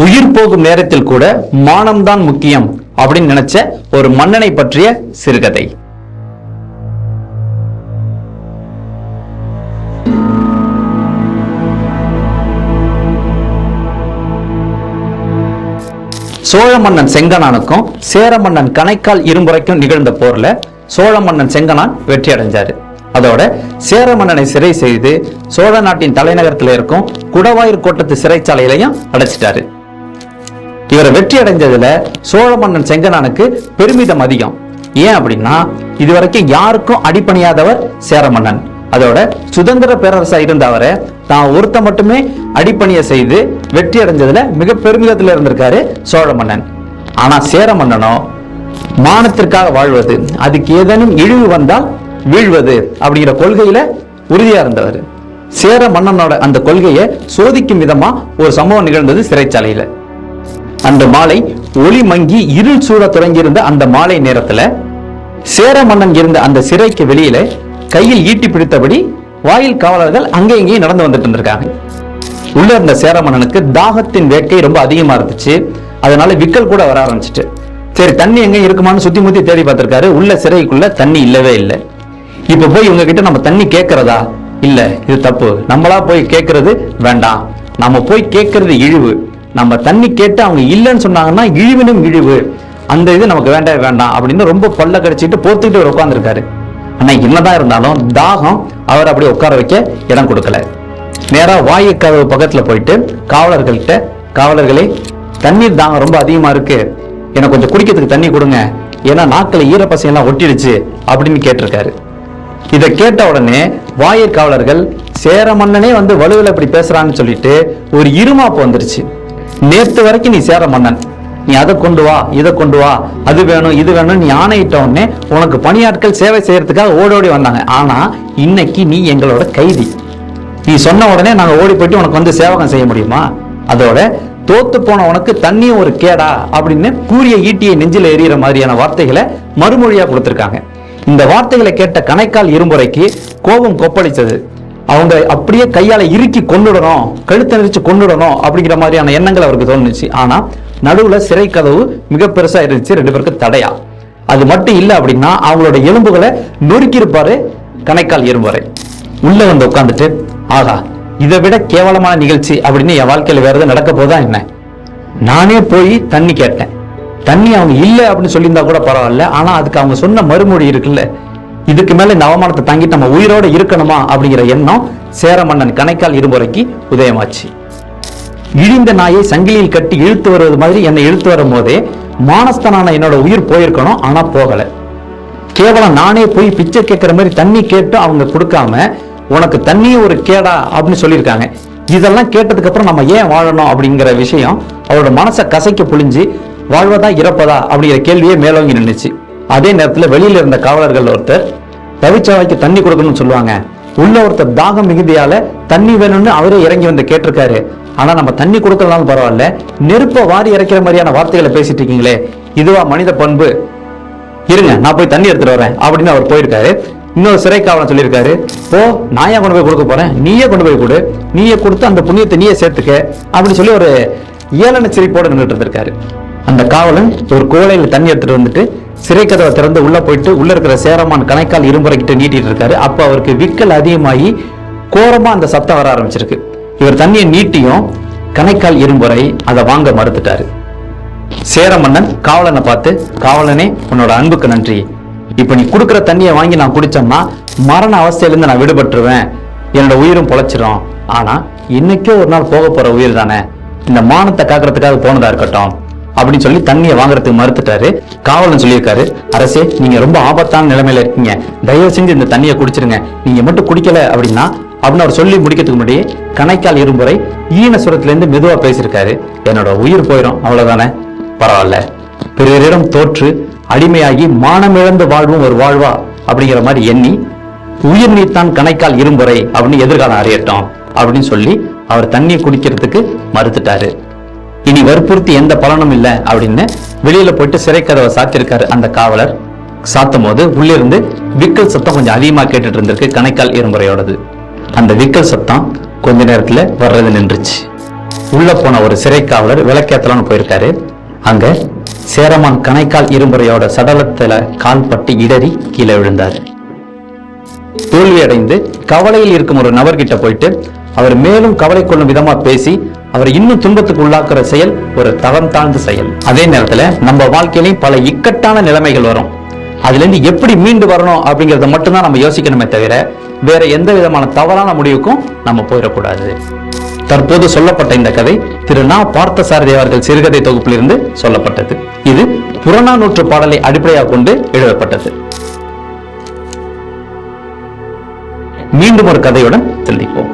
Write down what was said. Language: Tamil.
உயிர் போகும் நேரத்தில் கூட மானம்தான் முக்கியம் அப்படின்னு நினைச்ச ஒரு மன்னனை பற்றிய சிறுகதை. சோழ மன்னன் செங்கனானுக்கும் சேர மன்னன் கணைக்கால் இரும்புரைக்கும் நிகழ்ந்த போர்ல சோழ மன்னன் செங்கனான் வெற்றி அடைஞ்சாரு. அதோட சேர மன்னனை சிறை செய்து சோழ நாட்டின் தலைநகரத்தில் இருக்கும் குடவாயூர் கோட்டத்து சிறைச்சாலையிலையும் அடைச்சிட்டாரு. இவரை வெற்றி அடைஞ்சதுல சோழ மன்னன் செங்கனானுக்கு பெருமிதம் அதிகம். ஏன் அப்படின்னா இதுவரைக்கும் யாருக்கும் அடிபணியாதவர் சேர மன்னன். அதோட சுதந்திர பேரரசா இருந்த அவரை தான் ஒருத்த மட்டுமே அடிப்பணிய செய்து வெற்றி அடைஞ்சதுல மிக பெருமிதத்துல இருந்திருக்காரு சோழ மன்னன். ஆனா சேர மன்னனோ மானத்திற்காக வாழ்வது, அதுக்கு ஏதேனும் இழிவு வந்தால் வீழ்வது அப்படிங்கிற கொள்கையில உறுதியா இருந்தவர். சேர மன்னனோட அந்த கொள்கையை சோதிக்கும் விதமா ஒரு சம்பவம் நிகழ்ந்தது சிறைச்சாலையில. அந்த மாலை ஒளி மங்கி இருள் சூழ தொடங்கியிருந்த அந்த மாலை நேரத்துல சேர மன்னன் இருந்த அந்த சிறைக்கு வெளியில கையில் ஈட்டி பிடித்தபடி வாயில் காவலர்கள் அங்கே இங்கேயும் நடந்து வந்துட்டு இருந்திருக்காங்க. உள்ள இருந்த சேர மன்னனுக்கு தாகத்தின் வேட்கை ரொம்ப அதிகமா இருந்துச்சு. அதனால விக்கல் கூட வர ஆரம்பிச்சிட்டு சரி தண்ணி எங்க இருக்குமான்னு சுத்தி முத்தி தேடி பார்த்திருக்காரு. உள்ள சிறைக்குள்ள தண்ணி இல்லவே இல்லை. இப்ப போய் இவங்க கிட்ட நம்ம தண்ணி கேட்கறதா? இல்ல, இது தப்பு. நம்மளா போய் கேட்கறது வேண்டாம். நம்ம போய் கேட்கறது இழிவு. நம்ம தண்ணி கேட்டு அவங்க இல்லைன்னு சொன்னாங்கன்னா இழிவினும் இழிவு. அந்த இது நமக்கு வேண்டவே வேண்டாம் அப்படின்னு ரொம்ப பல்ல கடிச்சிட்டு போத்துக்கிட்டு உட்கார்ந்துருக்காரு. ஆனா என்னதான் இருந்தாலும் தாகம் அவர் அப்படி உட்கார வைக்க இடம் கொடுக்கல. நேரா வாயு கதவு பக்கத்துல போயிட்டு காவலர்கள்ட்ட, காவலர்களே தண்ணீர் தாகம் ரொம்ப அதிகமா இருக்கு, எனக்கு கொஞ்சம் குடிக்கிறதுக்கு தண்ணி கொடுங்க, ஏன்னா நாக்கில் ஈரப்பசையெல்லாம் ஒட்டிடுச்சு அப்படின்னு கேட்டிருக்காரு. இதை கேட்ட உடனே வாயிற் காவலர்கள் சேர மன்னனே வந்து வலுவில் இப்படி பேசுறான்னு சொல்லிட்டு ஒரு இருமாப்பு வந்துருச்சு. நேத்து வரைக்கும் நீ சேர மன்னன், நீ அதை கொண்டு வா, இதை கொண்டு வா, அது வேணும் இது வேணும் நீ ஆணையிட்ட உடனே உனக்கு பணியாட்கள் சேவை செய்யறதுக்காக ஓடோடி வந்தாங்க. ஆனா இன்னைக்கு நீ எங்களோட கைதி. நீ சொன்ன உடனே நாங்க ஓடி போயிட்டு உனக்கு வந்து சேவகம் செய்ய முடியுமா? அதோட தோத்து போன உனக்கு தண்ணியும் ஒரு கேடா அப்படின்னு கூறிய ஈட்டியை நெஞ்சில எறிகிற மாதிரியான வார்த்தைகளை மறுமொழியா கொடுத்திருக்காங்க. இந்த வார்த்தைகளை கேட்ட கணைக்கால் இரும்புரைக்கு கோபம் கொப்பளிச்சது. அவங்க அப்படியே கையால இறுக்கி கொண்டுடணும், கழுத்தை நெரிச்சு கொண்டுடணும் அப்படிங்கிற மாதிரியான எண்ணங்கள் அவருக்கு தோணுச்சு. ஆனா நடுவுல சிறை கதவு மிக பெருசா இருந்துச்சு, ரெண்டு பேருக்கு தடையா. அது மட்டும் இல்லை அப்படின்னா அவங்களோட எலும்புகளை நொறுக்கி இருப்பாரு கணைக்கால் இரும்புரை. உள்ள வந்து உட்காந்துட்டு, ஆகா இதை விட கேவலமான நிகழ்ச்சி அப்படின்னு என் வாழ்க்கையில வேற எதுவும் நடக்க போதா என்ன? நானே போய் தண்ணி கேட்டேன், தண்ணி அவங்க இல்லை அப்படின்னு சொல்லியிருந்தா கூட பரவாயில்ல, ஆனா அதுக்கு அவங்க சொன்ன மறுமொழி இருக்குல்ல, இதுக்கு மேல இந்த அவமானத்தை தாங்கிட்டு நம்ம உயிரோட இருக்கணுமா அப்படிங்கிற எண்ணம் சேர மன்னன் கணைக்கால் இரும்புரைக்கு உதயமாச்சு. இழிந்த நாயை சங்கிலியில் கட்டி இழுத்து வருவது மாதிரி என்னை இழுத்து வரும் போதே மானஸ்தனான என்னோட உயிர் போயிருக்கணும், ஆனா போகல. கேவலம் நானே போய் பிச்சை கேட்கிற மாதிரி தண்ணி கேட்டு அவங்க கொடுக்காம உனக்கு தண்ணியே ஒரு கேடா அப்படின்னு சொல்லியிருக்காங்க. இதெல்லாம் கேட்டதுக்கு அப்புறம் நம்ம ஏன் வாழணும் அப்படிங்கிற விஷயம் அவரோட மனசை கசைக்க புழிஞ்சு வாழ்வதா இறப்பதா அப்படிங்கிற கேள்வியே மேலோங்கி நின்றுச்சு. அதே நேரத்துல வெளியில இருந்த காவலர்கள் ஒருத்தர் தவிச்சவாய்க்கு தண்ணி கொடுக்கணும்னு சொல்லுவாங்க. உள்ள ஒருத்தர் தாகம் மிகுதியால தண்ணி வேணும்னு அவரே இறங்கி வந்து கேட்டிருக்காரு. ஆனா நம்ம தண்ணி கொடுக்கலனாலும் பரவாயில்ல, நெருப்ப வாரி இறைக்கிற மாதிரியான வார்த்தைகளை பேசிட்டு இருக்கீங்களே, இதுவா மனித பண்பு? இருங்க நான் போய் தண்ணி எடுத்துட்டு வரேன் அப்படின்னு அவர் போயிருக்காரு. இன்னொரு சிறை காவலன் சொல்லியிருக்காரு, ஓ நான் ஏன் கொண்டு போய் கொடுக்க போறேன், நீயே கொண்டு போய் கொடு, நீயே கொடுத்து அந்த புண்ணியத்தை நீயே சேர்த்துக்க அப்படின்னு சொல்லி ஒரு ஏளன சிரிப்போடு நின்றுட்டு இருந்திருக்காரு. அந்த காவலன் ஒரு குவளையில தண்ணி எடுத்துட்டு வந்துட்டு சிறை கதவை திறந்து உள்ள போயிட்டு உள்ள இருக்கிற சேரமான் கணைக்கால் இரும்புரைக்கிட்டு நீட்டிட்டு இருக்காரு. அப்ப அவருக்கு விக்கல் அதிகமாகி கோரமா அந்த சத்தம் வர ஆரம்பிச்சிருக்கு. இவர் தண்ணியை நீட்டியும் கணைக்கால் இரும்புரை அதை வாங்க மறுத்துட்டாரு. சேர மன்னன் காவலனை பார்த்து, காவலனே உன்னோட அன்புக்கு நன்றி, இப்ப நீ கொடுக்குற தண்ணியை வாங்கி நான் குடிச்சோம்னா மரண அவஸ்தையிலிருந்து நான் விடுபட்டுருவேன், என்னோட உயிரும் பொழைச்சிரும். ஆனா இன்னைக்கே ஒரு நாள் போக போற உயிர் தானே, இந்த மானத்தை காக்கிறதுக்காக போனதா இருக்கட்டும் அப்படின்னு சொல்லி தண்ணியை வாங்குறதுக்கு மறுத்துட்டாரு. காவலன் சொல்லியிருக்காரு, அரசே நீங்க ரொம்ப ஆபத்தான நிலைமையில இருக்கீங்க, தயவு செஞ்சு இந்த தண்ணியை குடிச்சிருங்க, நீங்க மட்டும் குடிக்கல அப்படின்னா அப்படின்னு அவர் சொல்லி முடிக்கிறதுக்கு முன்னாடியே கணைக்கால் இரும்புரை ஈன சுரத்துல இருந்து மெதுவா பேசியிருக்காரு, என்னோட உயிர் போயிடும் அவ்வளவுதானே, பரவாயில்ல, பிறரிடம் தோற்று அடிமையாகி மானமிழந்து வாழ்வும் ஒரு வாழ்வா அப்படிங்கிற மாதிரி எண்ணி உயிர் நீத்தான் கணைக்கால் இரும்புரை அப்படின்னு எதிர்காலம் அறியட்டும் அப்படின்னு சொல்லி அவர் தண்ணி குடிக்கிறதுக்கு மறுத்துட்டாரு. இனி வற்புறுத்தி எந்த பலனும் இல்லை அப்படின்னு வெளியில போயிட்டு சிறை கதவை சாத்திருக்காரு. அந்த காவலர் சாத்தும் போது உள்ளிருந்து விக்கல் சத்தம் கொஞ்சம் அதிகமா கேட்டுட்டு இருந்திருக்கு கணைக்கால் இரும்புரையோடது. அந்த விக்கல் சத்தம் கொஞ்ச நேரத்துல வர்றது நின்றுச்சு. உள்ள போன ஒரு சிறைக்காவலர் விளக்கேத்தலாம்னு போயிருக்காரு. அங்க சேரமான் கணைக்கால் இரும்புறையோட சடலத்துல கால் பட்டு இடறி கீழே விழுந்தாரு. தோல்வி அடைந்து கவலையில் இருக்கும் ஒரு நபர்கிட்ட போயிட்டு அவர் மேலும் கவலை கொள்ளும் விதமா பேசி அவர் இன்னும் துன்பத்துக்கு உள்ளாக்குற செயல் ஒரு தரம் தாழ்ந்த செயல். அதே நேரத்துல நம்ம வாழ்க்கையிலையும் பல இக்கட்டான நிலைமைகள் வரும். அதுல இருந்து எப்படி மீண்டு வரணும் அப்படிங்கறத மட்டும்தான் நம்ம யோசிக்கணுமே தவிர வேற எந்த விதமான தவறான முடிவுக்கும் நம்ம போயிடக்கூடாது. தற்போது சொல்லப்பட்ட இந்த கதை திரு நா. பார்த்தசாரதி அவர்கள் சிறுகதை தொகுப்பிலிருந்து சொல்லப்பட்டது. இது புறநானூற்று பாடலை அடிப்படையாக கொண்டு எழுதப்பட்டது. மீண்டும் ஒரு கதையுடன் சந்திப்போம்.